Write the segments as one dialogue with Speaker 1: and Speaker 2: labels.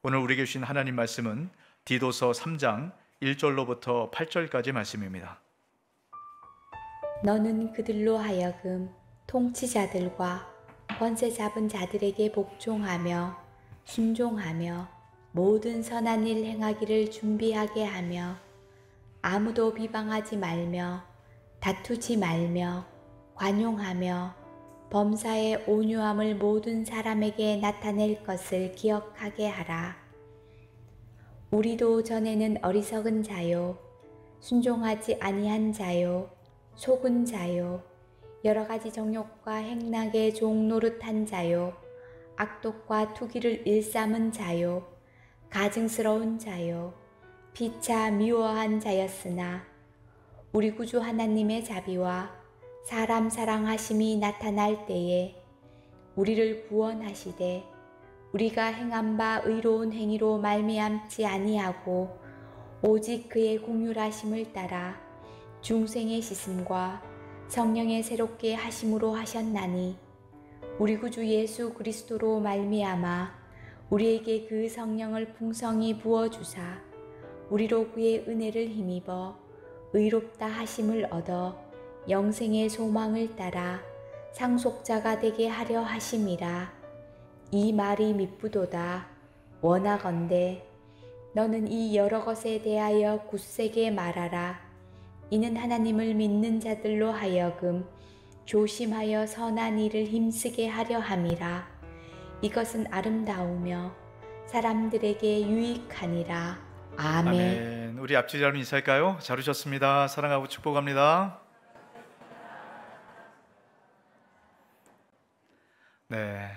Speaker 1: 오늘 우리에게 주신 하나님 말씀은 디도서 3장 1절로부터 8절까지 말씀입니다.
Speaker 2: 너는 그들로 하여금 통치자들과 권세 잡은 자들에게 복종하며 순종하며 모든 선한 일 행하기를 준비하게 하며 아무도 비방하지 말며 다투지 말며 관용하며 범사의 온유함을 모든 사람에게 나타낼 것을 기억하게 하라. 우리도 전에는 어리석은 자요, 순종하지 아니한 자요, 속은 자요, 여러 가지 정욕과 행락의 종 노릇한 자요, 악독과 투기를 일삼은 자요, 가증스러운 자요, 피차 미워한 자였으나 우리 구주 하나님의 자비와 사람 사랑하심이 나타날 때에 우리를 구원하시되 우리가 행한 바 의로운 행위로 말미암지 아니하고 오직 그의 공률하심을 따라 중생의 씻음과 성령의 새롭게 하심으로 하셨나니 우리 구주 예수 그리스도로 말미암아 우리에게 그 성령을 풍성히 부어주사 우리로 그의 은혜를 힘입어 의롭다 하심을 얻어 영생의 소망을 따라 상속자가 되게 하려 하심이라. 이 말이 미쁘도다. 원하건대 너는 이 여러 것에 대하여 굳세게 말하라. 이는 하나님을 믿는 자들로 하여금 조심하여 선한 일을 힘쓰게 하려 함이라. 이것은 아름다우며 사람들에게 유익하니라. 아멘.
Speaker 1: 아멘. 우리 앞뒤 잘 인사할까요? 잘 오셨습니다. 사랑하고 축복합니다. 네,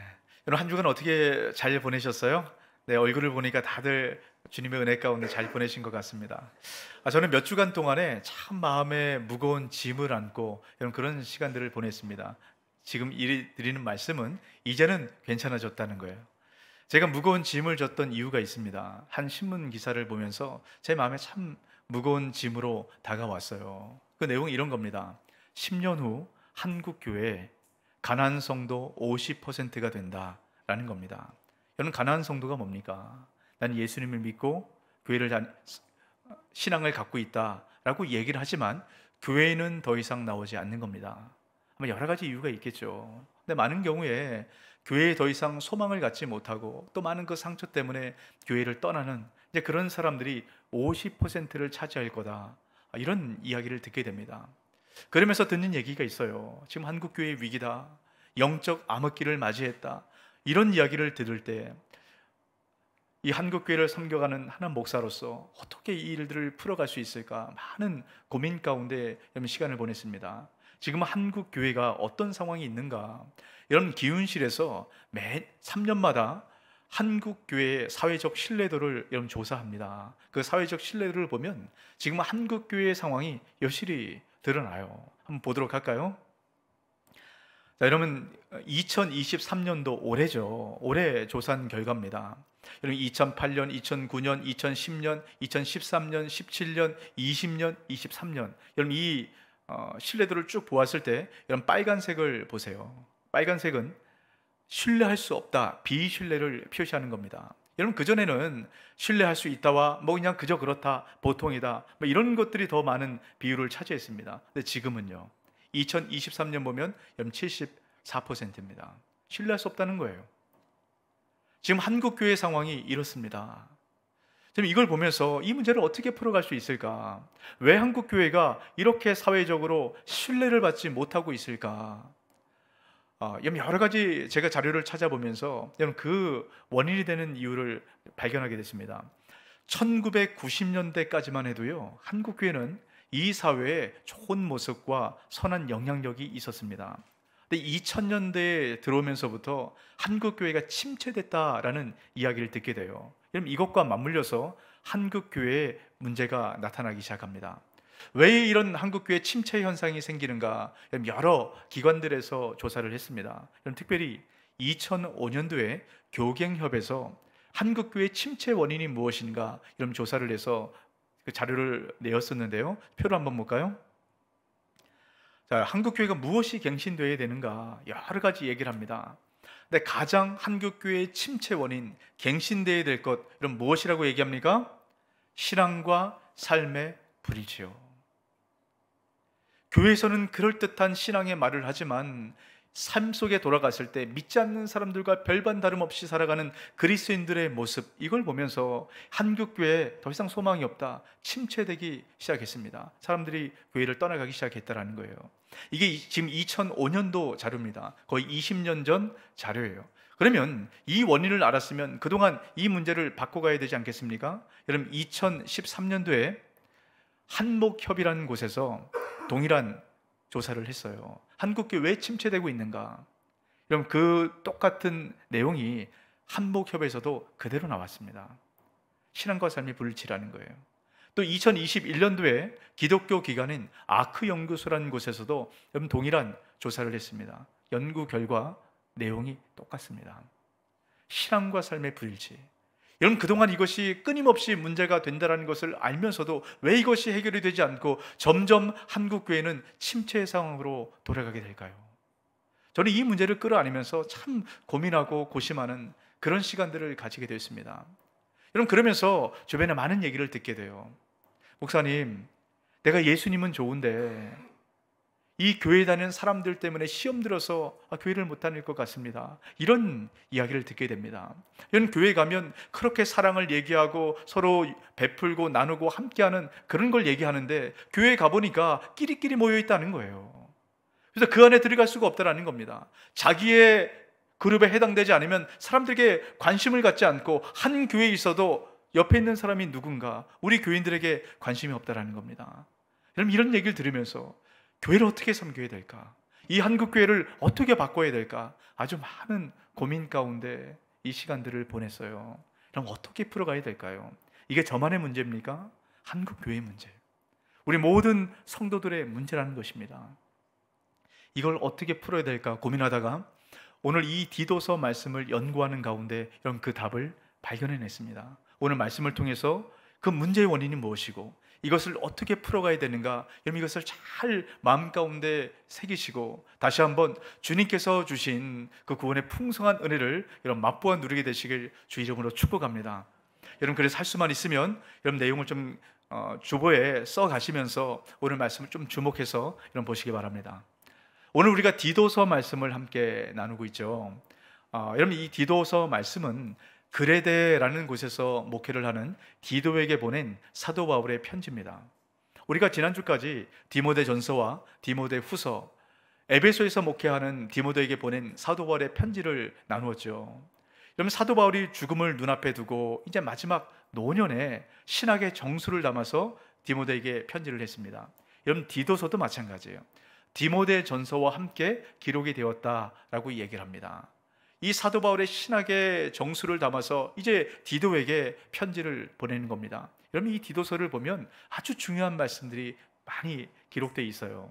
Speaker 1: 여러분 한 주간 어떻게 잘 보내셨어요? 네, 얼굴을 보니까 다들 주님의 은혜 가운데 잘 보내신 것 같습니다. 저는 몇 주간 동안에 참 마음에 무거운 짐을 안고 이런 그런 시간들을 보냈습니다. 지금 드리는 말씀은 이제는 괜찮아졌다는 거예요. 제가 무거운 짐을 졌던 이유가 있습니다. 한 신문 기사를 보면서 제 마음에 참 무거운 짐으로 다가왔어요. 그 내용이 이런 겁니다. 10년 후 한국 교회에 가난한 성도 50%가 된다라는 겁니다. 여러분, 가난한 성도가 뭡니까? 난 예수님을 믿고 신앙을 갖고 있다라고 얘기를 하지만 교회에는 더 이상 나오지 않는 겁니다. 아마 여러 가지 이유가 있겠죠. 근데 많은 경우에 교회에 더 이상 소망을 갖지 못하고 또 많은 그 상처 때문에 교회를 떠나는 이제 그런 사람들이 50%를 차지할 거다, 이런 이야기를 듣게 됩니다. 그러면서 듣는 얘기가 있어요. 지금 한국교회의 위기다, 영적 암흑기를 맞이했다, 이런 이야기를 들을 때 이 한국교회를 섬겨가는 한 목사로서 어떻게 이 일들을 풀어갈 수 있을까 많은 고민 가운데 시간을 보냈습니다. 지금 한국교회가 어떤 상황이 있는가, 이런 기운실에서 매 3년마다 한국교회의 사회적 신뢰도를 여러분 조사합니다. 그 사회적 신뢰도를 보면 지금 한국교회의 상황이 여실히 드러나요. 한번 보도록 할까요? 자, 여러분 2023년도 올해죠. 올해 조사한 결과입니다. 여러분 2008년, 2009년, 2010년, 2013년, 17년, 20년, 23년 여러분 이 신뢰도를 쭉 보았을 때 여러분 빨간색을 보세요. 빨간색은 신뢰할 수 없다, 비신뢰를 표시하는 겁니다. 여러분 그전에는 신뢰할 수 있다와 뭐 그냥 그저 그렇다, 보통이다, 뭐 이런 것들이 더 많은 비율을 차지했습니다. 근데 지금은요, 2023년 보면 여러분 74%입니다. 신뢰할 수 없다는 거예요. 지금 한국교회 상황이 이렇습니다. 지금 이걸 보면서 이 문제를 어떻게 풀어갈 수 있을까? 왜 한국교회가 이렇게 사회적으로 신뢰를 받지 못하고 있을까? 여러 가지 제가 자료를 찾아보면서 그 원인이 되는 이유를 발견하게 됐습니다. 1990년대까지만 해도요, 한국교회는 이 사회에 좋은 모습과 선한 영향력이 있었습니다. 근데 2000년대에 들어오면서부터 한국교회가 침체됐다라는 이야기를 듣게 돼요. 이것과 맞물려서 한국교회에 문제가 나타나기 시작합니다. 왜 이런 한국교회 침체 현상이 생기는가, 여러 기관들에서 조사를 했습니다. 특별히 2005년도에 교갱협에서 한국교회 침체 원인이 무엇인가 이런 조사를 해서 그 자료를 내었었는데요. 표를 한번 볼까요? 자, 한국교회가 무엇이 갱신되어야 되는가, 여러 가지 얘기를 합니다. 근데 가장 한국교회의 침체 원인, 갱신되어야 될 것, 이런 무엇이라고 얘기합니까? 신앙과 삶의 불일치요. 교회에서는 그럴듯한 신앙의 말을 하지만 삶 속에 돌아갔을 때 믿지 않는 사람들과 별반 다름없이 살아가는 그리스도인들의 모습, 이걸 보면서 한국교회에 더 이상 소망이 없다, 침체되기 시작했습니다. 사람들이 교회를 떠나가기 시작했다는 거예요. 이게 지금 2005년도 자료입니다. 거의 20년 전 자료예요. 그러면 이 원인을 알았으면 그동안 이 문제를 바꿔가야 되지 않겠습니까? 여러분, 2013년도에 한목협이라는 곳에서 동일한 조사를 했어요. 한국교회 왜 침체되고 있는가? 그럼 그 똑같은 내용이 한목협에서도 그대로 나왔습니다. 신앙과 삶이 불일치라는 거예요. 또 2021년도에 기독교 기관인 아크연구소라는 곳에서도 동일한 조사를 했습니다. 연구 결과 내용이 똑같습니다. 신앙과 삶의 불일치. 여러분, 그동안 이것이 끊임없이 문제가 된다는 것을 알면서도 왜 이것이 해결이 되지 않고 점점 한국교회는 침체 상황으로 돌아가게 될까요? 저는 이 문제를 끌어안으면서 참 고민하고 고심하는 그런 시간들을 가지게 됐습니다. 여러분, 그러면서 주변에 많은 얘기를 듣게 돼요. 목사님, 내가 예수님은 좋은데 이 교회에 다니는 사람들 때문에 시험 들어서 교회를 못 다닐 것 같습니다. 이런 이야기를 듣게 됩니다. 이런 교회 가면 그렇게 사랑을 얘기하고 서로 베풀고 나누고 함께하는 그런 걸 얘기하는데 교회에 가보니까 끼리끼리 모여 있다는 거예요. 그래서 그 안에 들어갈 수가 없다는 겁니다. 자기의 그룹에 해당되지 않으면 사람들에게 관심을 갖지 않고 한 교회에 있어도 옆에 있는 사람이 누군가 우리 교인들에게 관심이 없다는 겁니다. 여러분, 이런 얘기를 들으면서 교회를 어떻게 섬겨야 될까? 이 한국교회를 어떻게 바꿔야 될까? 아주 많은 고민 가운데 이 시간들을 보냈어요. 그럼 어떻게 풀어가야 될까요? 이게 저만의 문제입니까? 한국교회의 문제, 우리 모든 성도들의 문제라는 것입니다. 이걸 어떻게 풀어야 될까 고민하다가 오늘 이 디도서 말씀을 연구하는 가운데 여러분, 그 답을 발견해냈습니다. 오늘 말씀을 통해서 그 문제의 원인이 무엇이고 이것을 어떻게 풀어가야 되는가, 여러분 이것을 잘 마음 가운데 새기시고 다시 한번 주님께서 주신 그 구원의 풍성한 은혜를 여러분 맛보아 누리게 되시길 주 이름으로 축복합니다. 여러분, 그래서 할 수만 있으면 여러분 내용을 좀 주보에 써 가시면서 오늘 말씀을 좀 주목해서 여러분 보시기 바랍니다. 오늘 우리가 디도서 말씀을 함께 나누고 있죠. 여러분, 이 디도서 말씀은 그레데라는 곳에서 목회를 하는 디도에게 보낸 사도 바울의 편지입니다. 우리가 지난주까지 디모데전서와 디모데후서, 에베소에서 목회하는 디모데에게 보낸 사도 바울의 편지를 나누었죠. 여러분, 사도 바울이 죽음을 눈앞에 두고 이제 마지막 노년에 신학의 정수를 담아서 디모데에게 편지를 했습니다. 여러분, 디도서도 마찬가지예요. 디모데전서와 함께 기록이 되었다라고 얘기를 합니다. 이 사도 바울의 신학의 정수를 담아서 이제 디도에게 편지를 보내는 겁니다. 여러분, 이 디도서를 보면 아주 중요한 말씀들이 많이 기록되어 있어요.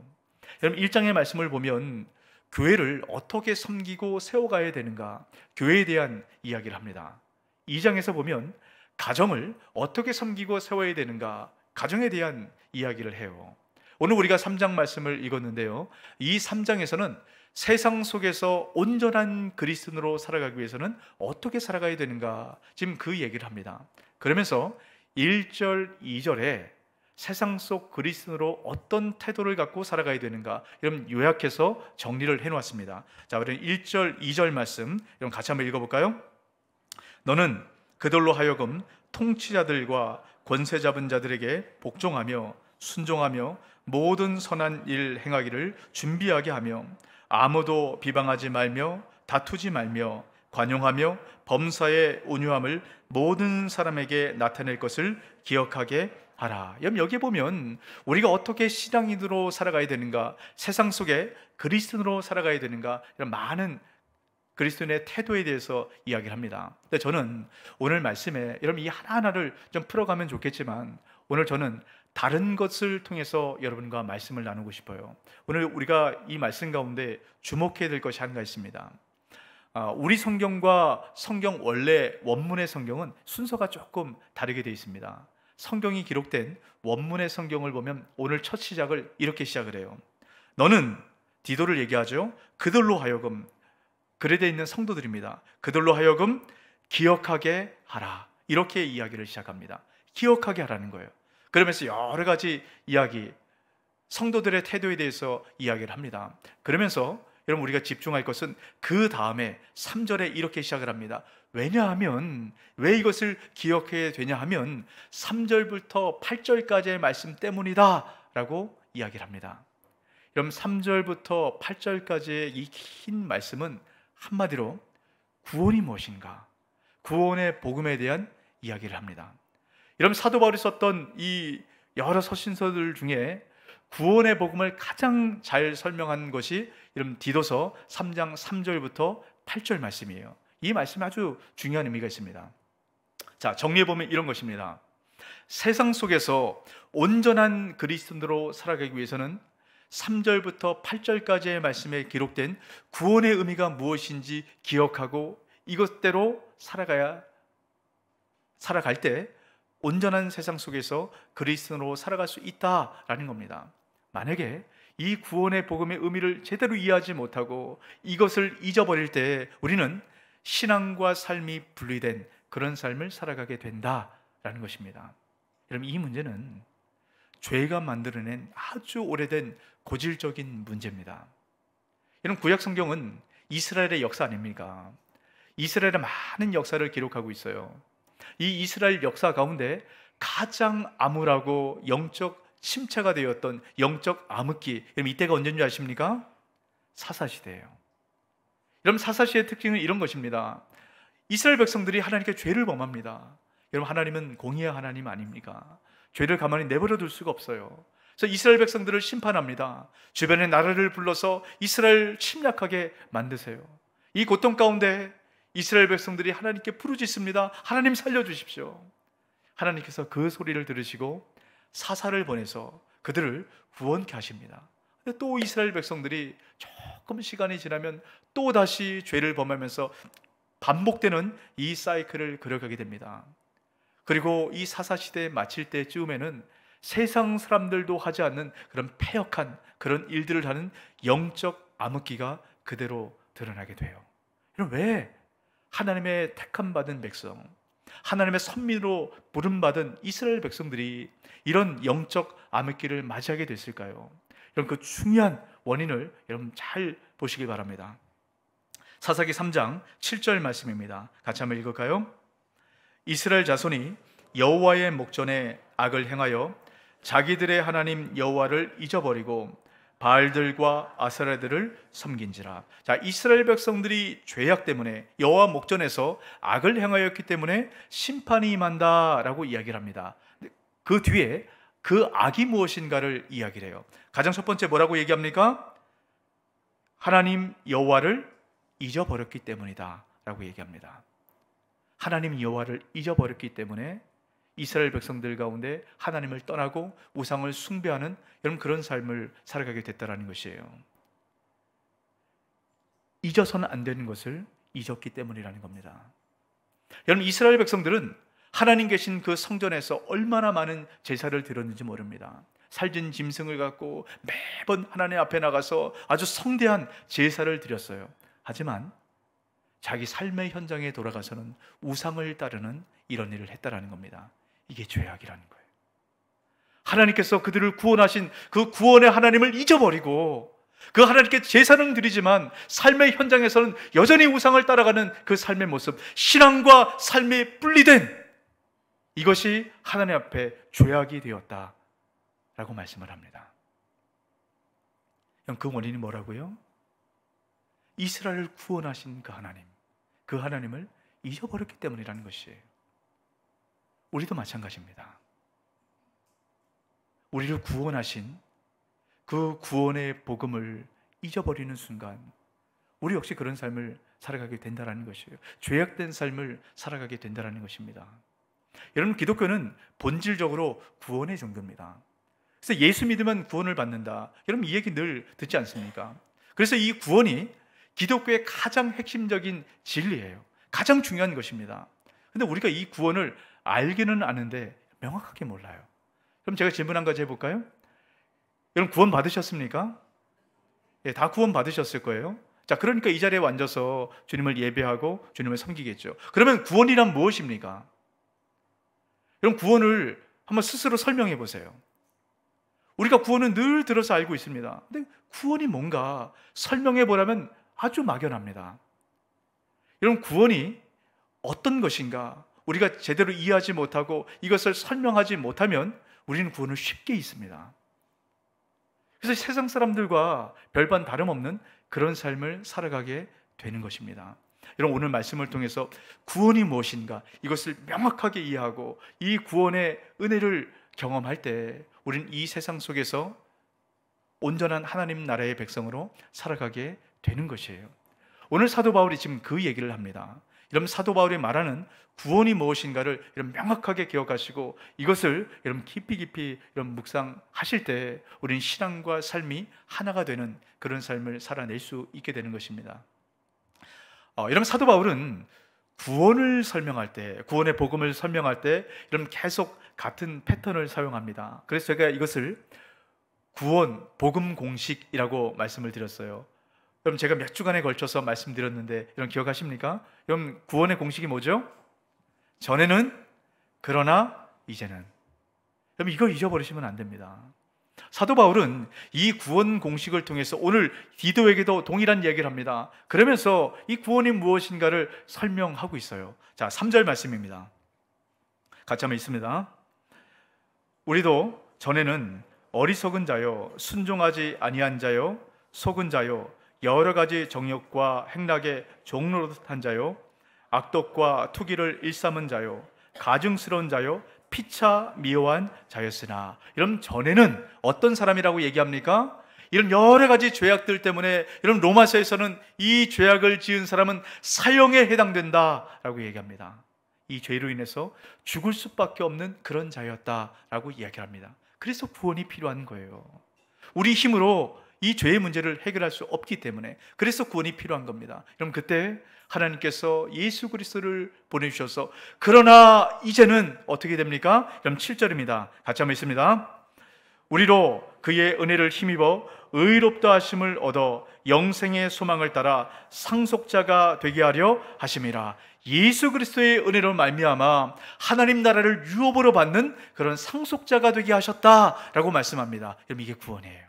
Speaker 1: 여러분, 1장의 말씀을 보면 교회를 어떻게 섬기고 세워가야 되는가, 교회에 대한 이야기를 합니다. 2장에서 보면 가정을 어떻게 섬기고 세워야 되는가, 가정에 대한 이야기를 해요. 오늘 우리가 3장 말씀을 읽었는데요, 이 3장에서는 세상 속에서 온전한 그리스도인으로 살아가기 위해서는 어떻게 살아가야 되는가, 지금 그 얘기를 합니다. 그러면서 1절, 2절에 세상 속 그리스도인으로 어떤 태도를 갖고 살아가야 되는가, 여러분 요약해서 정리를 해놓았습니다. 자, 우리 1절, 2절 말씀 여러분 같이 한번 읽어볼까요? 너는 그들로 하여금 통치자들과 권세 잡은 자들에게 복종하며 순종하며 모든 선한 일 행하기를 준비하게 하며 아무도 비방하지 말며 다투지 말며 관용하며 범사의 온유함을 모든 사람에게 나타낼 것을 기억하게 하라. 여기 보면 우리가 어떻게 신앙인으로 살아가야 되는가, 세상 속에 그리스도인으로 살아가야 되는가, 이런 많은 그리스도인의 태도에 대해서 이야기를 합니다. 근데 저는 오늘 말씀에 여러분 이 하나하나를 좀 풀어가면 좋겠지만 오늘 저는 다른 것을 통해서 여러분과 말씀을 나누고 싶어요. 오늘 우리가 이 말씀 가운데 주목해야 될 것이 하나가 있습니다. 우리 성경과 성경 원래 원문의 성경은 순서가 조금 다르게 되어 있습니다. 성경이 기록된 원문의 성경을 보면 오늘 첫 시작을 이렇게 시작을 해요. 너는, 디도를 얘기하죠. 그들로 하여금, 그레데 있는 성도들입니다. 그들로 하여금 기억하게 하라. 이렇게 이야기를 시작합니다. 기억하게 하라는 거예요. 그러면서 여러 가지 이야기, 성도들의 태도에 대해서 이야기를 합니다. 그러면서 여러분 우리가 집중할 것은 그 다음에 3절에 이렇게 시작을 합니다. 왜냐하면, 왜 이것을 기억해야 되냐 하면 3절부터 8절까지의 말씀 때문이다 라고 이야기를 합니다. 그럼 3절부터 8절까지의 이 긴 말씀은 한마디로 구원이 무엇인가, 구원의 복음에 대한 이야기를 합니다. 여러분 사도 바울이 썼던 이 여러 서신서들 중에 구원의 복음을 가장 잘 설명한 것이 여러분 디도서 3장 3절부터 8절 말씀이에요. 이 말씀이 아주 중요한 의미가 있습니다. 자, 정리해보면 이런 것입니다. 세상 속에서 온전한 그리스도인으로 살아가기 위해서는 3절부터 8절까지의 말씀에 기록된 구원의 의미가 무엇인지 기억하고 이것대로 살아갈 때 온전한 세상 속에서 그리스도인으로 살아갈 수 있다라는 겁니다. 만약에 이 구원의 복음의 의미를 제대로 이해하지 못하고 이것을 잊어버릴 때 우리는 신앙과 삶이 분리된 그런 삶을 살아가게 된다라는 것입니다. 여러분 이 문제는 죄가 만들어낸 아주 오래된 고질적인 문제입니다. 여러분 구약 성경은 이스라엘의 역사 아닙니까? 이스라엘의 많은 역사를 기록하고 있어요. 이 이스라엘 역사 가운데 가장 암울하고 영적 침체가 되었던 영적 암흑기, 여러분 이때가 언제인 줄 아십니까? 사사시대예요. 여러분 사사시대의 특징은 이런 것입니다. 이스라엘 백성들이 하나님께 죄를 범합니다. 여러분 하나님은 공의의 하나님 아닙니까? 죄를 가만히 내버려 둘 수가 없어요. 그래서 이스라엘 백성들을 심판합니다. 주변의 나라를 불러서 이스라엘 침략하게 만드세요. 이 고통 가운데 이스라엘 백성들이 하나님께 부르짖습니다. 하나님 살려주십시오. 하나님께서 그 소리를 들으시고 사사를 보내서 그들을 구원케 하십니다. 근데 또 이스라엘 백성들이 조금 시간이 지나면 또 다시 죄를 범하면서 반복되는 이 사이클을 그려가게 됩니다. 그리고 이 사사시대에 마칠 때쯤에는 세상 사람들도 하지 않는 그런 패역한 그런 일들을 하는 영적 암흑기가 그대로 드러나게 돼요. 여러분 왜 하나님의 택함 받은 백성, 하나님의 선민으로 부름받은 이스라엘 백성들이 이런 영적 암흑기를 맞이하게 됐을까요? 여러분 그 중요한 원인을 여러분 잘 보시기 바랍니다. 사사기 3장 7절 말씀입니다. 같이 한번 읽을까요? 이스라엘 자손이 여호와의 목전에 악을 행하여 자기들의 하나님 여호와를 잊어버리고 바알들과 아세라들을 섬긴지라. 자, 이스라엘 백성들이 죄악 때문에 여호와 목전에서 악을 행하였기 때문에 심판이 임한다라고 이야기를 합니다. 그 뒤에 그 악이 무엇인가를 이야기를 해요. 가장 첫 번째 뭐라고 얘기합니까? 하나님 여호와를 잊어버렸기 때문이다 라고 얘기합니다. 하나님 여호와를 잊어버렸기 때문에 이스라엘 백성들 가운데 하나님을 떠나고 우상을 숭배하는 여러분 그런 삶을 살아가게 됐다라는 것이에요. 잊어서는 안 되는 것을 잊었기 때문이라는 겁니다. 여러분 이스라엘 백성들은 하나님 계신 그 성전에서 얼마나 많은 제사를 드렸는지 모릅니다. 살진 짐승을 갖고 매번 하나님 앞에 나가서 아주 성대한 제사를 드렸어요. 하지만 자기 삶의 현장에 돌아가서는 우상을 따르는 이런 일을 했다라는 겁니다. 이게 죄악이라는 거예요. 하나님께서 그들을 구원하신 그 구원의 하나님을 잊어버리고 그 하나님께 제사는 드리지만 삶의 현장에서는 여전히 우상을 따라가는 그 삶의 모습, 신앙과 삶이 분리된 이것이 하나님 앞에 죄악이 되었다라고 말씀을 합니다. 그 원인이 뭐라고요? 이스라엘을 구원하신 그 하나님을 잊어버렸기 때문이라는 것이에요. 우리도 마찬가지입니다. 우리를 구원하신 그 구원의 복음을 잊어버리는 순간 우리 역시 그런 삶을 살아가게 된다는 것이에요. 죄악된 삶을 살아가게 된다는 것입니다. 여러분 기독교는 본질적으로 구원의 종교입니다. 그래서 예수 믿으면 구원을 받는다. 여러분 이 얘기 늘 듣지 않습니까? 그래서 이 구원이 기독교의 가장 핵심적인 진리예요. 가장 중요한 것입니다. 그런데 우리가 이 구원을 알기는 아는데 명확하게 몰라요. 그럼 제가 질문 한 가지 해볼까요? 여러분 구원 받으셨습니까? 예, 다 구원 받으셨을 거예요. 자, 그러니까 이 자리에 앉아서 주님을 예배하고 주님을 섬기겠죠. 그러면 구원이란 무엇입니까? 여러분, 구원을 한번 스스로 설명해 보세요. 우리가 구원은 늘 들어서 알고 있습니다. 근데 구원이 뭔가 설명해 보라면 아주 막연합니다. 여러분, 구원이 어떤 것인가 우리가 제대로 이해하지 못하고 이것을 설명하지 못하면 우리는 구원을 쉽게 잊습니다. 그래서 세상 사람들과 별반 다름없는 그런 삶을 살아가게 되는 것입니다. 여러분, 오늘 말씀을 통해서 구원이 무엇인가 이것을 명확하게 이해하고 이 구원의 은혜를 경험할 때 우리는 이 세상 속에서 온전한 하나님 나라의 백성으로 살아가게 되는 것이에요. 오늘 사도 바울이 지금 그 얘기를 합니다. 여러분, 사도 바울이 말하는 구원이 무엇인가를 여러분 명확하게 기억하시고 이것을 여러분 깊이 여러분 묵상하실 때 우리는 신앙과 삶이 하나가 되는 그런 삶을 살아낼 수 있게 되는 것입니다. 여러분, 사도 바울은 구원을 설명할 때, 구원의 복음을 설명할 때 여러분 계속 같은 패턴을 사용합니다. 그래서 제가 이것을 구원 복음 공식이라고 말씀을 드렸어요. 여러분, 제가 몇 주간에 걸쳐서 말씀드렸는데 여러분 기억하십니까? 여러분, 구원의 공식이 뭐죠? 전에는, 그러나, 이제는. 여러분, 이거 잊어버리시면 안 됩니다. 사도 바울은 이 구원 공식을 통해서 오늘 디도에게도 동일한 얘기를 합니다. 그러면서 이 구원이 무엇인가를 설명하고 있어요. 자, 3절 말씀입니다. 같이 한번 읽습니다. 우리도 전에는 어리석은 자요, 순종하지 아니한 자요, 속은 자요, 여러 가지 정욕과 행락의 종노릇한 자요, 악독과 투기를 일삼은 자요, 가증스러운 자요, 피차 미워한 자였으나. 이런 전에는 어떤 사람이라고 얘기합니까? 이런 여러 가지 죄악들 때문에 이런 로마서에서는 이 죄악을 지은 사람은 사형에 해당된다라고 얘기합니다. 이 죄로 인해서 죽을 수밖에 없는 그런 자였다라고 이야기합니다. 그래서 구원이 필요한 거예요. 우리 힘으로 이 죄의 문제를 해결할 수 없기 때문에 그래서 구원이 필요한 겁니다. 그럼 그때 하나님께서 예수 그리스도를 보내주셔서 그러나 이제는 어떻게 됩니까? 그럼 7절입니다. 같이 한번 읽습니다. 우리로 그의 은혜를 힘입어 의롭다 하심을 얻어 영생의 소망을 따라 상속자가 되게 하려 하심이라. 예수 그리스도의 은혜로 말미암아 하나님 나라를 유업으로 받는 그런 상속자가 되게 하셨다라고 말씀합니다. 여러분, 이게 구원이에요.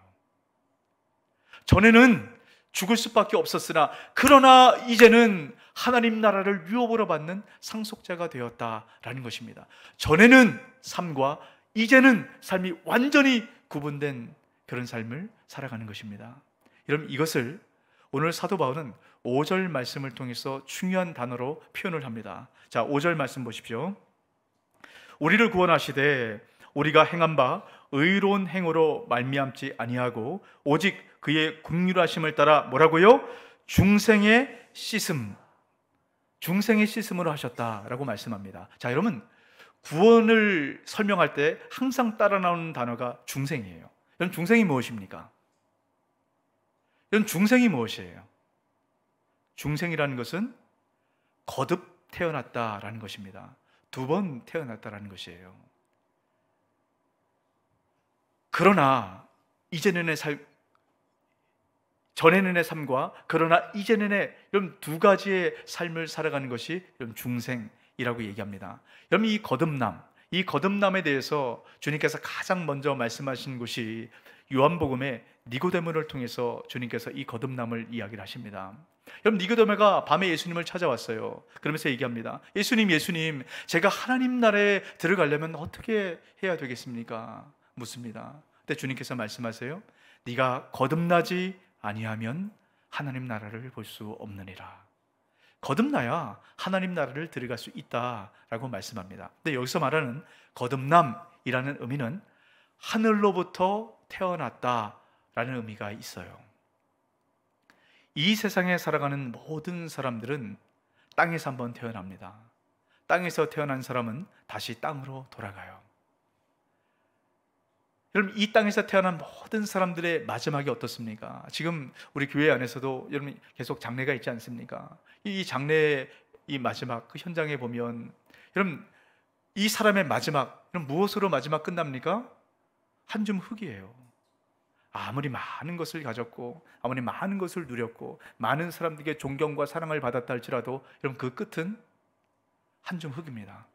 Speaker 1: 전에는 죽을 수밖에 없었으나 그러나 이제는 하나님 나라를 유업으로 받는 상속자가 되었다라는 것입니다. 전에는 삶과 이제는 삶이 완전히 구분된 그런 삶을 살아가는 것입니다. 여러분, 이것을 오늘 사도 바울은 5절 말씀을 통해서 중요한 단어로 표현을 합니다. 자, 5절 말씀 보십시오. 우리를 구원하시되 우리가 행한 바 의로운 행으로 말미암지 아니하고 오직 그의 긍휼하심을 따라 뭐라고요? 중생의 씻음, 중생의 씻음으로 하셨다라고 말씀합니다. 자, 여러분, 구원을 설명할 때 항상 따라 나오는 단어가 중생이에요. 여러분, 중생이 무엇입니까? 여러분, 중생이 무엇이에요? 중생이라는 것은 거듭 태어났다라는 것입니다. 2번 태어났다라는 것이에요. 그러나 이제는 전에는 의 삶과 그러나 이제는 이런 두 가지의 삶을 살아가는 것이 중생이라고 얘기합니다. 여러분, 이 거듭남에 대해서 주님께서 가장 먼저 말씀하신 것이 요한복음의 니고데모를 통해서 주님께서 이 거듭남을 이야기를 하십니다. 여러분, 니고데모가 밤에 예수님을 찾아왔어요. 그러면서 얘기합니다. 예수님, 제가 하나님 나라에 들어가려면 어떻게 해야 되겠습니까? 묻습니다. 그때 주님께서 말씀하세요. 네가 거듭나지 아니하면 하나님 나라를 볼 수 없느니라. 거듭나야 하나님 나라를 들어갈 수 있다라고 말씀합니다. 근데 여기서 말하는 거듭남이라는 의미는 하늘로부터 태어났다라는 의미가 있어요. 이 세상에 살아가는 모든 사람들은 땅에서 한번 태어납니다. 땅에서 태어난 사람은 다시 땅으로 돌아가요. 여러분, 이 땅에서 태어난 모든 사람들의 마지막이 어떻습니까? 지금 우리 교회 안에서도 여러분 계속 장례가 있지 않습니까? 이 장례의 이 마지막 그 현장에 보면 여러분, 이 사람의 마지막, 그럼 무엇으로 마지막 끝납니까? 한 줌 흙이에요. 아무리 많은 것을 가졌고 아무리 많은 것을 누렸고 많은 사람들에게 존경과 사랑을 받았다 할지라도 여러분, 그 끝은 한 줌 흙입니다.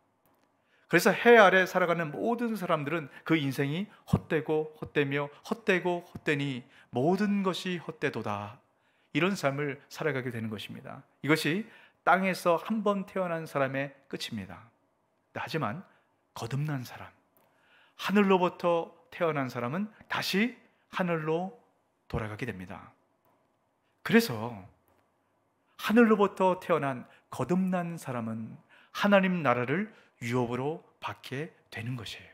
Speaker 1: 그래서 해 아래 살아가는 모든 사람들은 그 인생이 헛되고 헛되며 헛되고 헛되니 모든 것이 헛되도다, 이런 삶을 살아가게 되는 것입니다. 이것이 땅에서 한 번 태어난 사람의 끝입니다. 하지만 거듭난 사람, 하늘로부터 태어난 사람은 다시 하늘로 돌아가게 됩니다. 그래서 하늘로부터 태어난 거듭난 사람은 하나님 나라를 유업으로 받게 되는 것이에요.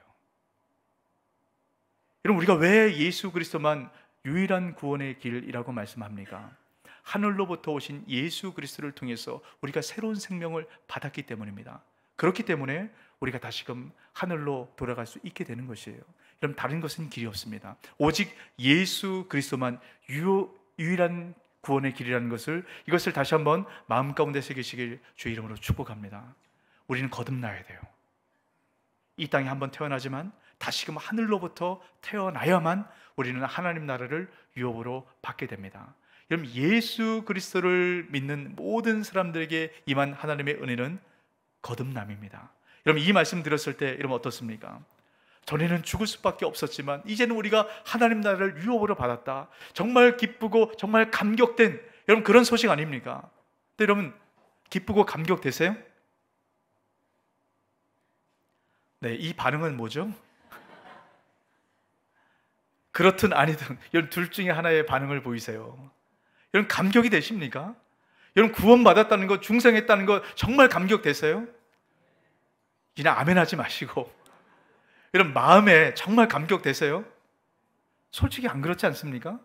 Speaker 1: 여러분, 우리가 왜 예수 그리스도만 유일한 구원의 길이라고 말씀합니까? 하늘로부터 오신 예수 그리스도를 통해서 우리가 새로운 생명을 받았기 때문입니다. 그렇기 때문에 우리가 다시금 하늘로 돌아갈 수 있게 되는 것이에요. 여러분, 다른 것은 길이 없습니다. 오직 예수 그리스도만 유일한 구원의 길이라는 것을, 이것을 다시 한번 마음 가운데 새기시길 주의 이름으로 축복합니다. 우리는 거듭나야 돼요. 이 땅에 한번 태어나지만 다시금 하늘로부터 태어나야만 우리는 하나님 나라를 유업으로 받게 됩니다. 여러분, 예수 그리스도를 믿는 모든 사람들에게 임한 하나님의 은혜는 거듭남입니다. 여러분, 이 말씀 들었을 때 여러분 어떻습니까? 전에는 죽을 수밖에 없었지만 이제는 우리가 하나님 나라를 유업으로 받았다. 정말 기쁘고 정말 감격된, 여러분, 그런 소식 아닙니까? 근데 여러분, 기쁘고 감격되세요? 네, 이 반응은 뭐죠? 그렇든 아니든 여러분, 둘 중에 하나의 반응을 보이세요. 여러분, 감격이 되십니까? 여러분, 구원받았다는 것, 중생했다는 것 정말 감격되세요? 그냥 아멘하지 마시고 여러분, 마음에 정말 감격되세요? 솔직히 안 그렇지 않습니까?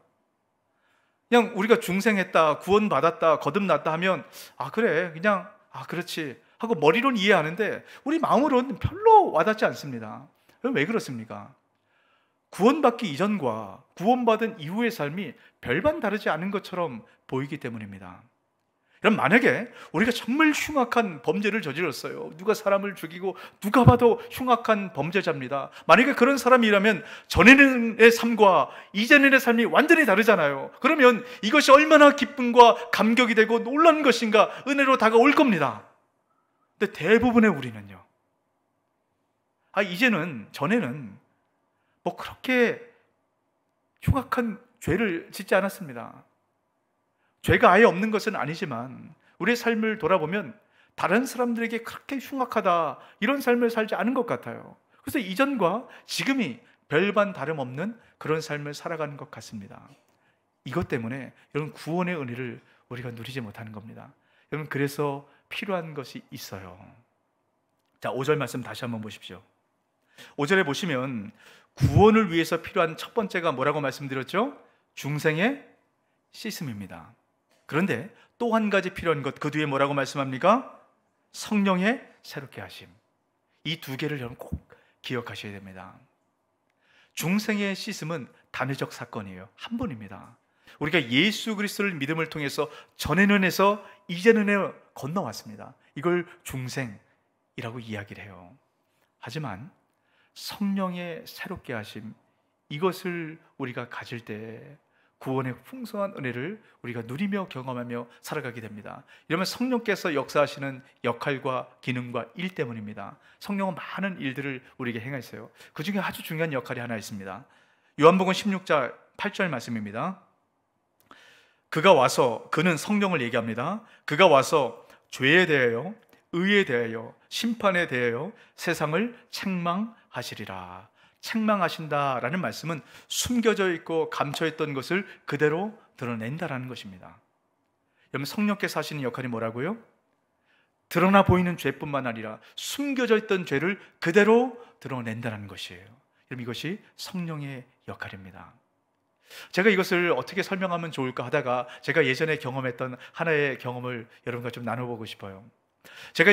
Speaker 1: 그냥 우리가 중생했다, 구원받았다, 거듭났다 하면 아 그래, 그냥 아 그렇지 하고 머리로는 이해하는데 우리 마음으로는 별로 와닿지 않습니다. 왜 그렇습니까? 구원받기 이전과 구원받은 이후의 삶이 별반 다르지 않은 것처럼 보이기 때문입니다. 여러분, 만약에 우리가 정말 흉악한 범죄를 저질렀어요. 누가 사람을 죽이고 누가 봐도 흉악한 범죄자입니다. 만약에 그런 사람이라면 전에의 삶과 이전의 삶이 완전히 다르잖아요. 그러면 이것이 얼마나 기쁨과 감격이 되고 놀라운 것인가, 은혜로 다가올 겁니다. 근데 대부분의 우리는요, 이제는, 전에는 뭐 그렇게 흉악한 죄를 짓지 않았습니다. 죄가 아예 없는 것은 아니지만 우리의 삶을 돌아보면 다른 사람들에게 그렇게 흉악하다, 이런 삶을 살지 않은 것 같아요. 그래서 이전과 지금이 별반 다름없는 그런 삶을 살아가는 것 같습니다. 이것 때문에 여러분, 구원의 은혜를 우리가 누리지 못하는 겁니다. 여러분, 그래서 필요한 것이 있어요. 자, 5절 말씀 다시 한번 보십시오. 5절에 보시면 구원을 위해서 필요한 첫 번째가 뭐라고 말씀드렸죠? 중생의 씻음입니다. 그런데 또 한 가지 필요한 것, 그 뒤에 뭐라고 말씀합니까? 성령의 새롭게 하심. 이 두 개를 여러분 꼭 기억하셔야 됩니다. 중생의 씻음은 단회적 사건이에요. 한 번입니다. 우리가 예수 그리스도를 믿음을 통해서 전에는 해서 이제는 해 건너왔습니다. 이걸 중생이라고 이야기를 해요. 하지만 성령의 새롭게 하심, 이것을 우리가 가질 때 구원의 풍성한 은혜를 우리가 누리며 경험하며 살아가게 됩니다. 이러면 성령께서 역사하시는 역할과 기능과 일 때문입니다. 성령은 많은 일들을 우리에게 행하세요. 그 중에 아주 중요한 역할이 하나 있습니다. 요한복음 16장 8절 말씀입니다. 그가 와서, 그는 성령을 얘기합니다. 그가 와서 죄에 대하여, 의에 대하여, 심판에 대하여 세상을 책망하시리라. 책망하신다라는 말씀은 숨겨져 있고 감춰있던 것을 그대로 드러낸다라는 것입니다. 여러분, 성령께서 하시는 역할이 뭐라고요? 드러나 보이는 죄뿐만 아니라 숨겨져 있던 죄를 그대로 드러낸다는 것이에요. 여러분, 이것이 성령의 역할입니다. 제가 이것을 어떻게 설명하면 좋을까 하다가 제가 예전에 경험했던 하나의 경험을 여러분과 좀 나눠보고 싶어요. 제가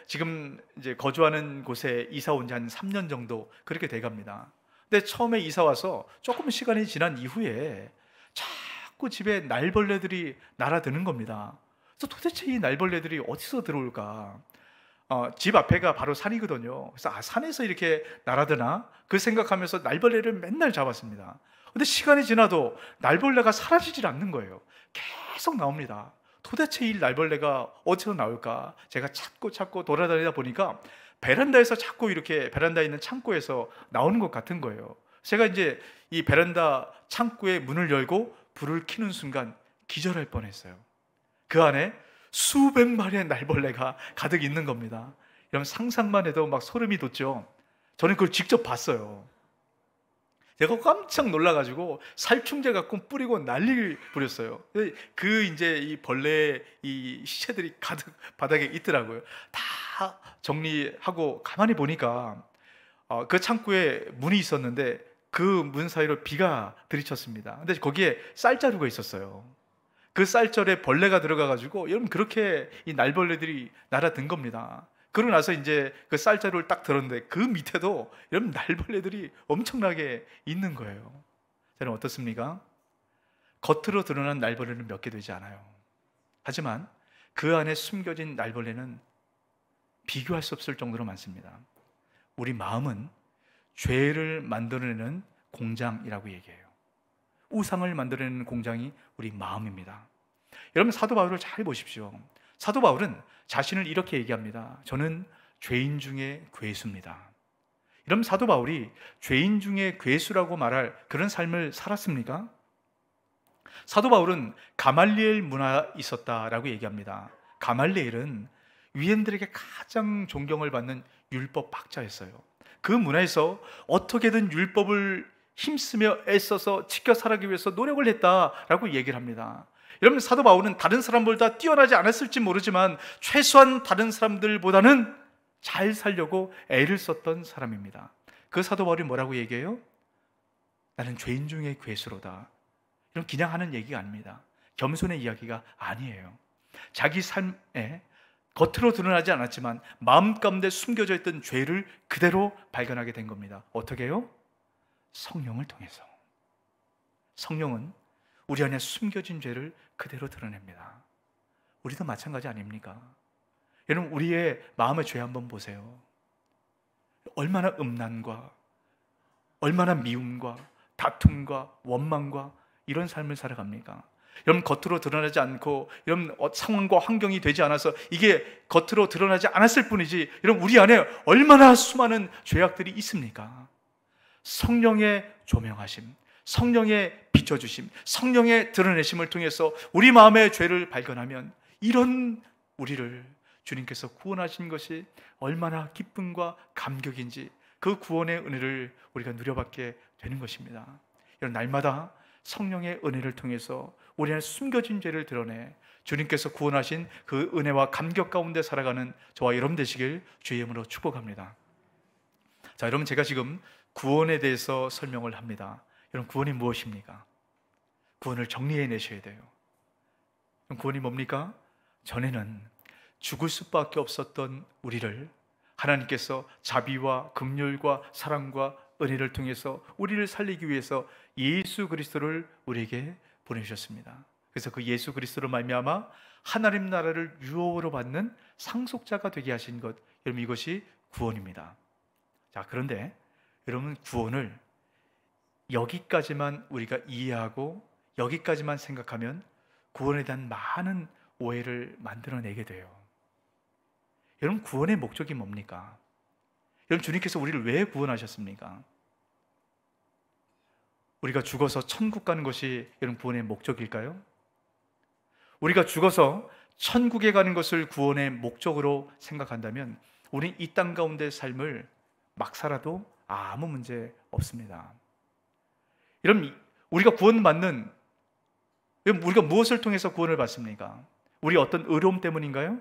Speaker 1: 지금 거주하는 곳에 이사 온 지 한 3년 정도 그렇게 돼갑니다. 근데 처음에 이사 와서 조금 시간이 지난 이후에 자꾸 집에 날벌레들이 날아드는 겁니다. 그래서 도대체 이 날벌레들이 어디서 들어올까? 집 앞에가 바로 산이거든요. 그래서 산에서 이렇게 날아드나? 그 생각하면서 날벌레를 맨날 잡았습니다. 근데 시간이 지나도 날벌레가 사라지질 않는 거예요. 계속 나옵니다. 도대체 이 날벌레가 어디서 나올까? 제가 찾고 돌아다니다 보니까 베란다에서 자꾸 이렇게 베란다에 있는 창고에서 나오는 것 같은 거예요. 제가 이제 이 베란다 창고의 문을 열고 불을 켜는 순간 기절할 뻔했어요. 그 안에 수백 마리의 날벌레가 가득 있는 겁니다. 여러분, 상상만 해도 막 소름이 돋죠. 저는 그걸 직접 봤어요. 제가 깜짝 놀라가지고 살충제 갖고 뿌리고 난리를 부렸어요. 그 이제 이 벌레 이 시체들이 가득 바닥에 있더라고요. 다 정리하고 가만히 보니까 그 창고에 문이 있었는데 그 문 사이로 비가 들이쳤습니다. 근데 거기에 쌀자루가 있었어요. 그 쌀절에 벌레가 들어가가지고 여러분 그렇게 이 날벌레들이 날아든 겁니다. 그러고 나서 이제 그 쌀자루를 딱 들었는데 그 밑에도 여러분 날벌레들이 엄청나게 있는 거예요. 저는 어떻습니까? 겉으로 드러난 날벌레는 몇 개 되지 않아요. 하지만 그 안에 숨겨진 날벌레는 비교할 수 없을 정도로 많습니다. 우리 마음은 죄를 만들어내는 공장이라고 얘기해요. 우상을 만들어내는 공장이 우리 마음입니다. 여러분, 사도 바울을 잘 보십시오. 사도 바울은 자신을 이렇게 얘기합니다. 저는 죄인 중에 괴수입니다. 여러분, 사도 바울이 죄인 중에 괴수라고 말할 그런 삶을 살았습니까? 사도 바울은 가말리엘 문화에 있었다라고 얘기합니다. 가말리엘은 유대인들에게 가장 존경을 받는 율법 학자였어요. 그 문화에서 어떻게든 율법을 힘쓰며 애써서 지켜 살아가기 위해서 노력을 했다라고 얘기를 합니다. 여러분, 사도 바울은 다른 사람보다 뛰어나지 않았을지 모르지만 최소한 다른 사람들보다는 잘 살려고 애를 썼던 사람입니다. 그 사도 바울이 뭐라고 얘기해요? 나는 죄인 중에 괴수로다. 이런 그냥 하는 얘기가 아닙니다. 겸손의 이야기가 아니에요. 자기 삶에 겉으로 드러나지 않았지만 마음 가운데 숨겨져 있던 죄를 그대로 발견하게 된 겁니다. 어떻게 해요? 성령을 통해서. 성령은 우리 안에 숨겨진 죄를 그대로 드러냅니다. 우리도 마찬가지 아닙니까? 여러분, 우리의 마음의 죄 한번 보세요. 얼마나 음란과 얼마나 미움과 다툼과 원망과 이런 삶을 살아갑니까? 여러분, 겉으로 드러나지 않고 여러분 상황과 환경이 되지 않아서 이게 겉으로 드러나지 않았을 뿐이지 여러분 우리 안에 얼마나 수많은 죄악들이 있습니까? 성령의 조명하심, 성령의 비춰주심, 성령의 드러내심을 통해서 우리 마음의 죄를 발견하면 이런 우리를 주님께서 구원하신 것이 얼마나 기쁨과 감격인지 그 구원의 은혜를 우리가 누려받게 되는 것입니다. 이런 날마다 성령의 은혜를 통해서 우리 안에 숨겨진 죄를 드러내 주님께서 구원하신 그 은혜와 감격 가운데 살아가는 저와 여러분 되시길 주의 이름으로 축복합니다. 자, 여러분, 제가 지금 구원에 대해서 설명을 합니다. 여러분, 구원이 무엇입니까? 구원을 정리해 내셔야 돼요. 구원이 뭡니까? 전에는 죽을 수밖에 없었던 우리를 하나님께서 자비와 긍휼과 사랑과 은혜를 통해서 우리를 살리기 위해서 예수 그리스도를 우리에게 보내주셨습니다. 그래서 그 예수 그리스도로 말미암아 하나님 나라를 유업으로 받는 상속자가 되게 하신 것, 여러분, 이것이 구원입니다. 자, 그런데 여러분, 구원을 여기까지만 우리가 이해하고 여기까지만 생각하면 구원에 대한 많은 오해를 만들어내게 돼요. 여러분, 구원의 목적이 뭡니까? 여러분, 주님께서 우리를 왜 구원하셨습니까? 우리가 죽어서 천국 가는 것이 여러분 구원의 목적일까요? 우리가 죽어서 천국에 가는 것을 구원의 목적으로 생각한다면 우리 이 땅 가운데 삶을 막 살아도 아무 문제 없습니다. 여러분, 우리가 구원받는, 우리가 무엇을 통해서 구원을 받습니까? 우리 어떤 의로움 때문인가요?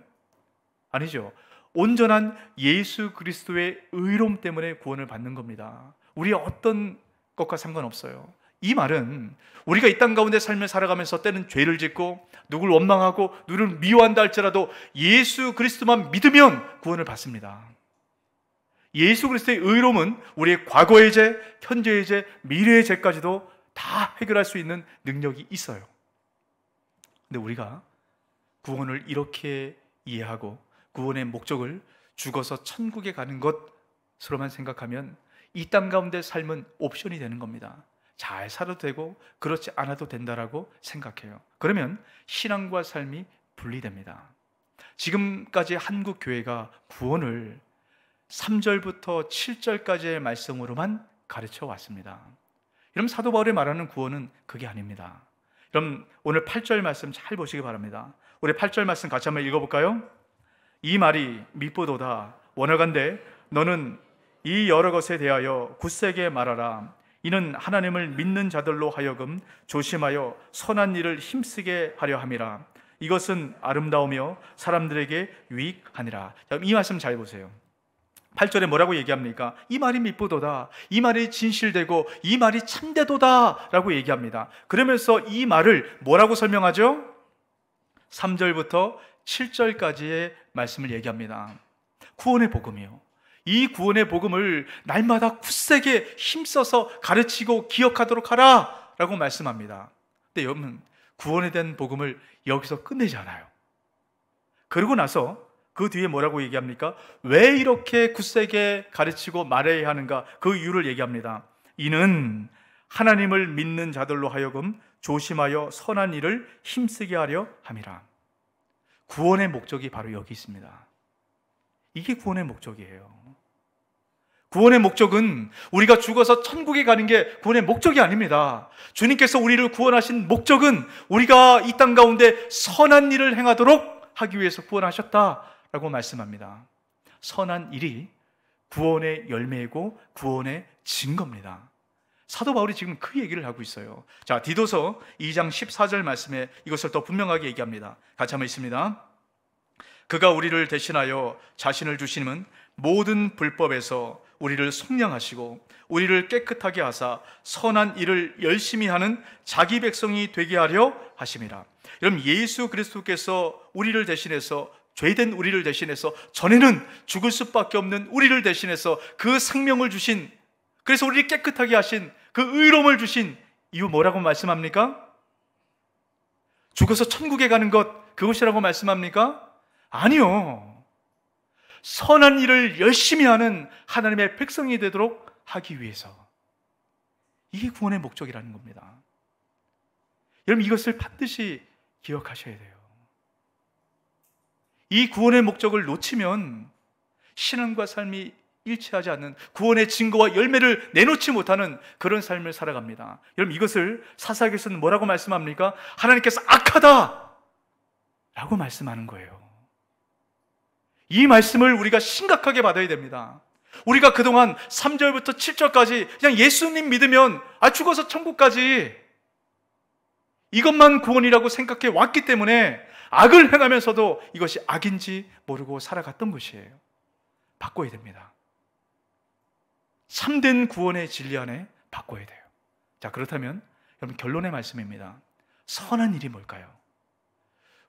Speaker 1: 아니죠. 온전한 예수 그리스도의 의로움 때문에 구원을 받는 겁니다. 우리의 어떤 것과 상관없어요. 이 말은 우리가 이 땅 가운데 삶을 살아가면서 때는 죄를 짓고 누구를 원망하고 누구를 미워한다 할지라도 예수 그리스도만 믿으면 구원을 받습니다. 예수 그리스도의 의로움은 우리의 과거의 죄, 현재의 죄, 미래의 죄까지도 다 해결할 수 있는 능력이 있어요. 근데 우리가 구원을 이렇게 이해하고 구원의 목적을 죽어서 천국에 가는 것으로만 생각하면 이 땅 가운데 삶은 옵션이 되는 겁니다. 잘 살아도 되고 그렇지 않아도 된다라고 생각해요. 그러면 신앙과 삶이 분리됩니다. 지금까지 한국 교회가 구원을 3절부터 7절까지의 말씀으로만 가르쳐 왔습니다. 여러분, 사도 바울이 말하는 구원은 그게 아닙니다. 그럼 오늘 8절 말씀 잘 보시기 바랍니다. 우리 8절 말씀 같이 한번 읽어볼까요? 이 말이 밉보도다. 원하건대 너는 이 여러 것에 대하여 굳세게 말하라. 이는 하나님을 믿는 자들로 하여금 조심하여 선한 일을 힘쓰게 하려 함이라. 이것은 아름다우며 사람들에게 유익하니라. 이 말씀 잘 보세요. 8절에 뭐라고 얘기합니까? 이 말이 밉보도다. 이 말이 진실되고 이 말이 참되도다 라고 얘기합니다. 그러면서 이 말을 뭐라고 설명하죠? 3절부터 7절까지의 말씀을 얘기합니다. 구원의 복음이요. 이 구원의 복음을 날마다 굳세게 힘써서 가르치고 기억하도록 하라 라고 말씀합니다. 근데 여러분, 구원에 대한 복음을 여기서 끝내지 않아요. 그러고 나서 그 뒤에 뭐라고 얘기합니까? 왜 이렇게 굳세게 가르치고 말해야 하는가? 그 이유를 얘기합니다. 이는 하나님을 믿는 자들로 하여금 조심하여 선한 일을 힘쓰게 하려 함이라. 구원의 목적이 바로 여기 있습니다. 이게 구원의 목적이에요. 구원의 목적은 우리가 죽어서 천국에 가는 게 구원의 목적이 아닙니다. 주님께서 우리를 구원하신 목적은 우리가 이 땅 가운데 선한 일을 행하도록 하기 위해서 구원하셨다라고 말씀합니다. 선한 일이 구원의 열매이고 구원의 증거입니다. 사도 바울이 지금 그 얘기를 하고 있어요. 자, 디도서 2장 14절 말씀에 이것을 더 분명하게 얘기합니다. 같이 한번 읽습니다. 그가 우리를 대신하여 자신을 주시는 모든 불법에서 우리를 속량하시고 우리를 깨끗하게 하사 선한 일을 열심히 하는 자기 백성이 되게 하려 하심이라. 여러분, 예수 그리스도께서 우리를 대신해서, 죄된 우리를 대신해서, 전에는 죽을 수밖에 없는 우리를 대신해서 그 생명을 주신, 그래서 우리를 깨끗하게 하신, 그 의로움을 주신 이유 뭐라고 말씀합니까? 죽어서 천국에 가는 것, 그것이라고 말씀합니까? 아니요. 선한 일을 열심히 하는 하나님의 백성이 되도록 하기 위해서. 이게 구원의 목적이라는 겁니다. 여러분, 이것을 반드시 기억하셔야 돼요. 이 구원의 목적을 놓치면 신앙과 삶이 일치하지 않는, 구원의 증거와 열매를 내놓지 못하는 그런 삶을 살아갑니다. 여러분, 이것을 사사기에서는 뭐라고 말씀합니까? 하나님께서 악하다 라고 말씀하는 거예요. 이 말씀을 우리가 심각하게 받아야 됩니다. 우리가 그동안 3절부터 7절까지 그냥 예수님 믿으면 죽어서 천국 가지, 이것만 구원이라고 생각해 왔기 때문에 악을 행하면서도 이것이 악인지 모르고 살아갔던 것이에요. 바꿔야 됩니다. 참된 구원의 진리 안에 바꿔야 돼요. 자, 그렇다면 여러분, 결론의 말씀입니다. 선한 일이 뭘까요?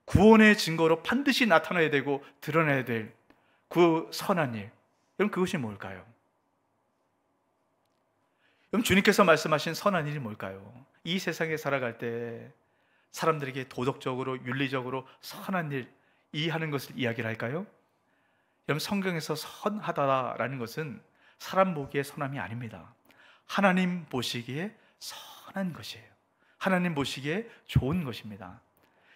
Speaker 1: 구원의 증거로 반드시 나타나야 되고 드러나야 될 그 선한 일, 여러분, 그것이 뭘까요? 여러분, 주님께서 말씀하신 선한 일이 뭘까요? 이 세상에 살아갈 때 사람들에게 도덕적으로, 윤리적으로 선한 일 이해하는 것을 이야기를 할까요? 여러분, 성경에서 선하다라는 것은 사람 보기에 선함이 아닙니다. 하나님 보시기에 선한 것이에요. 하나님 보시기에 좋은 것입니다.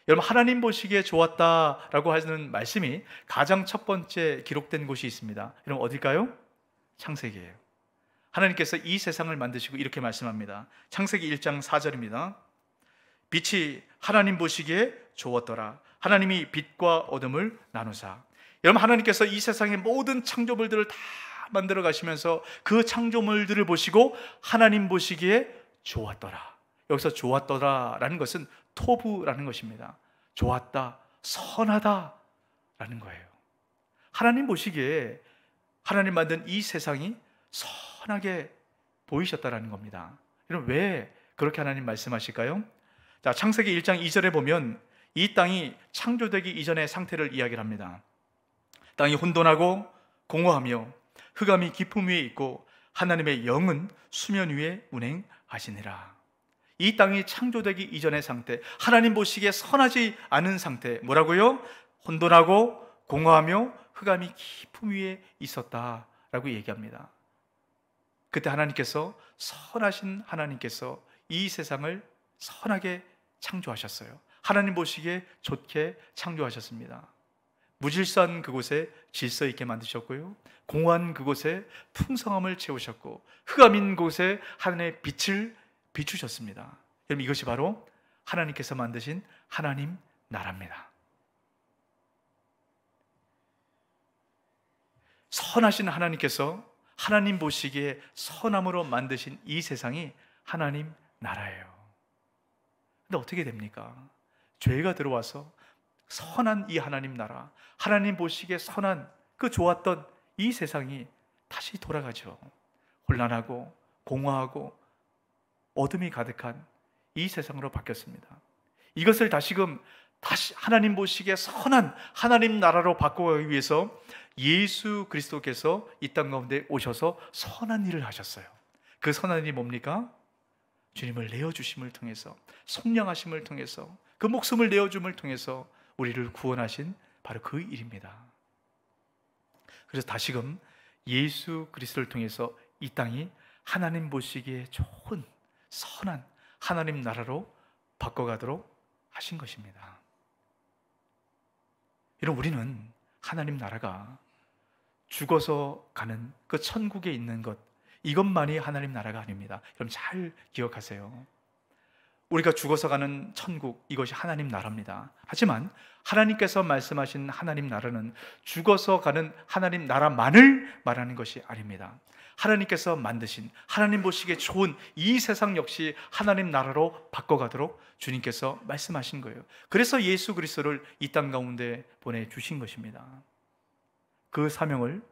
Speaker 1: 여러분, 하나님 보시기에 좋았다라고 하는 말씀이 가장 첫 번째 기록된 곳이 있습니다. 여러분, 어딜까요? 창세기예요. 하나님께서 이 세상을 만드시고 이렇게 말씀합니다. 창세기 1장 4절입니다. 빛이 하나님 보시기에 좋았더라. 하나님이 빛과 어둠을 나누사. 여러분, 하나님께서 이 세상의 모든 창조물들을 다 만들어 가시면서 그 창조물들을 보시고 하나님 보시기에 좋았더라. 여기서 좋았더라라는 것은 토부라는 것입니다. 좋았다, 선하다 라는 거예요. 하나님 보시기에 하나님 만든 이 세상이 선하게 보이셨다라는 겁니다. 여러분, 왜 그렇게 하나님 말씀하실까요? 자, 창세기 1장 2절에 보면 이 땅이 창조되기 이전의 상태를 이야기를 합니다. 땅이 혼돈하고 공허하며 흑암이 깊음 위에 있고 하나님의 영은 수면 위에 운행하시니라. 이 땅이 창조되기 이전의 상태, 하나님 보시기에 선하지 않은 상태, 뭐라고요? 혼돈하고 공허하며 흑암이 깊음 위에 있었다라고 얘기합니다. 그때 하나님께서, 선하신 하나님께서 이 세상을 선하게 창조하셨어요. 하나님 보시기에 좋게 창조하셨습니다. 무질서한 그곳에 질서 있게 만드셨고요, 공허한 그곳에 풍성함을 채우셨고, 흑암인 곳에 하나님의 빛을 비추셨습니다. 여러분, 이것이 바로 하나님께서 만드신 하나님 나라입니다. 선하신 하나님께서 하나님 보시기에 선함으로 만드신 이 세상이 하나님 나라예요. 근데 어떻게 됩니까? 죄가 들어와서 선한 이 하나님 나라, 하나님 보시기에 선한 그 좋았던 이 세상이 다시 돌아가죠. 혼란하고 공허하고 어둠이 가득한 이 세상으로 바뀌었습니다. 이것을 다시금 다시 하나님 보시기에 선한 하나님 나라로 바꿔가기 위해서 예수 그리스도께서 이 땅 가운데 오셔서 선한 일을 하셨어요. 그 선한 일이 뭡니까? 주님을 내어주심을 통해서, 속량하심을 통해서, 그 목숨을 내어줌을 통해서 우리를 구원하신 바로 그 일입니다. 그래서 다시금 예수 그리스도를 통해서 이 땅이 하나님 보시기에 좋은 선한 하나님 나라로 바꿔가도록 하신 것입니다. 이런 우리는 하나님 나라가 죽어서 가는 그 천국에 있는 것, 이것만이 하나님 나라가 아닙니다. 여러분 잘 기억하세요. 우리가 죽어서 가는 천국, 이것이 하나님 나라입니다. 하지만 하나님께서 말씀하신 하나님 나라는 죽어서 가는 하나님 나라만을 말하는 것이 아닙니다. 하나님께서 만드신, 하나님 보시기에 좋은 이 세상 역시 하나님 나라로 바꿔가도록 주님께서 말씀하신 거예요. 그래서 예수 그리스도를 이 땅 가운데 보내주신 것입니다. 그 사명을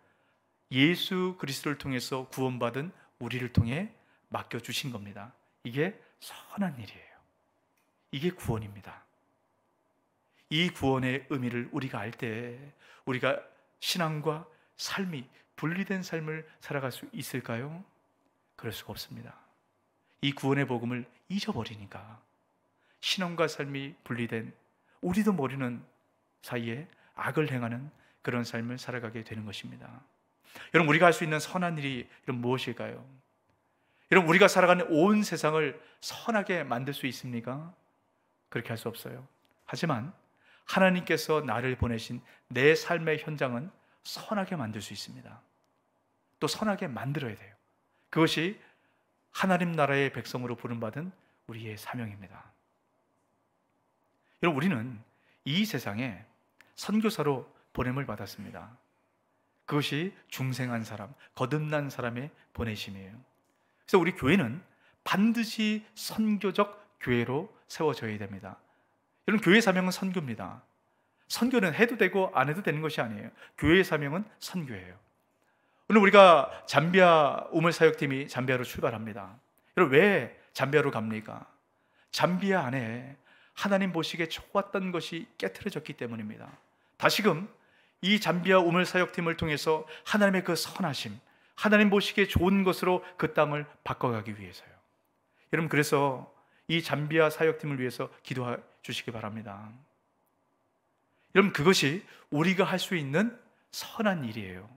Speaker 1: 예수 그리스도를 통해서 구원받은 우리를 통해 맡겨주신 겁니다. 이게 선한 일이에요. 이게 구원입니다. 이 구원의 의미를 우리가 알 때 우리가 신앙과 삶이 분리된 삶을 살아갈 수 있을까요? 그럴 수가 없습니다. 이 구원의 복음을 잊어버리니까 신앙과 삶이 분리된, 우리도 모르는 사이에 악을 행하는 그런 삶을 살아가게 되는 것입니다. 여러분, 우리가 할 수 있는 선한 일이 무엇일까요? 여러분, 우리가 살아가는 온 세상을 선하게 만들 수 있습니까? 그렇게 할 수 없어요. 하지만 하나님께서 나를 보내신 내 삶의 현장은 선하게 만들 수 있습니다. 또 선하게 만들어야 돼요. 그것이 하나님 나라의 백성으로 부름받은 우리의 사명입니다. 여러분, 우리는 이 세상에 선교사로 보냄을 받았습니다. 그것이 중생한 사람, 거듭난 사람의 보내심이에요. 그래서 우리 교회는 반드시 선교적 교회로 세워져야 됩니다. 여러분, 교회 사명은 선교입니다. 선교는 해도 되고 안 해도 되는 것이 아니에요. 교회의 사명은 선교예요. 오늘 우리가 잠비아 우물사역팀이 잠비아로 출발합니다. 여러분, 왜 잠비아로 갑니까? 잠비아 안에 하나님 보시기에 좋았던 것이 깨트려졌기 때문입니다. 다시금 이 잠비아 우물사역팀을 통해서 하나님의 그 선하심, 하나님 보시기에 좋은 것으로 그 땅을 바꿔가기 위해서요. 여러분, 그래서 이 잠비아 사역팀을 위해서 기도해 주시기 바랍니다. 여러분, 그것이 우리가 할 수 있는 선한 일이에요.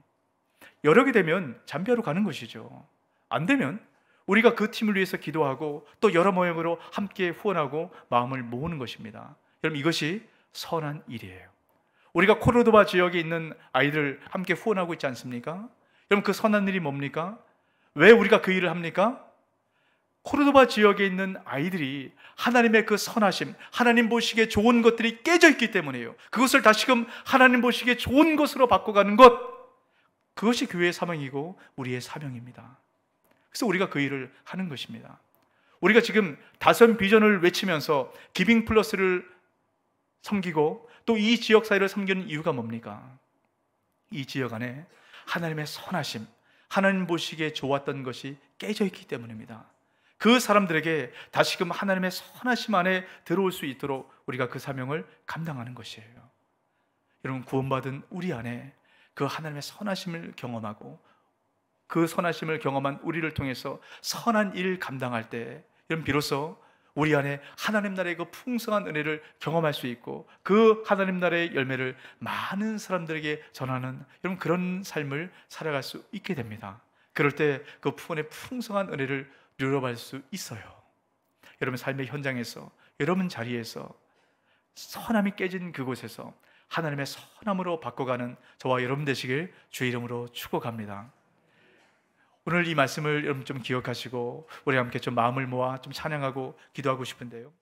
Speaker 1: 여력이 되면 잠비아로 가는 것이죠. 안 되면 우리가 그 팀을 위해서 기도하고 또 여러 모양으로 함께 후원하고 마음을 모으는 것입니다. 여러분, 이것이 선한 일이에요. 우리가 코르도바 지역에 있는 아이들 함께 후원하고 있지 않습니까? 여러분, 그 선한 일이 뭡니까? 왜 우리가 그 일을 합니까? 코르도바 지역에 있는 아이들이 하나님의 그 선하심, 하나님 보시기에 좋은 것들이 깨져 있기 때문이에요. 그것을 다시금 하나님 보시기에 좋은 것으로 바꿔가는 것, 그것이 교회의 사명이고 우리의 사명입니다. 그래서 우리가 그 일을 하는 것입니다. 우리가 지금 다선 비전을 외치면서 기빙 플러스를 섬기고 또 이 지역 사회를 섬기는 이유가 뭡니까? 이 지역 안에 하나님의 선하심, 하나님 보시기에 좋았던 것이 깨져 있기 때문입니다. 그 사람들에게 다시금 하나님의 선하심 안에 들어올 수 있도록 우리가 그 사명을 감당하는 것이에요. 여러분, 구원받은 우리 안에 그 하나님의 선하심을 경험하고 그 선하심을 경험한 우리를 통해서 선한 일을 감당할 때, 여러분, 비로소 우리 안에 하나님 나라의 그 풍성한 은혜를 경험할 수 있고 그 하나님 나라의 열매를 많은 사람들에게 전하는, 여러분, 그런 삶을 살아갈 수 있게 됩니다. 그럴 때 그 부분의 풍성한 은혜를 누려볼 수 있어요. 여러분 삶의 현장에서, 여러분 자리에서, 선함이 깨진 그곳에서 하나님의 선함으로 바꿔가는 저와 여러분 되시길 주의 이름으로 축복합니다. 오늘 이 말씀을 여러분 좀 기억하시고 우리 함께 좀 마음을 모아 좀 찬양하고 기도하고 싶은데요.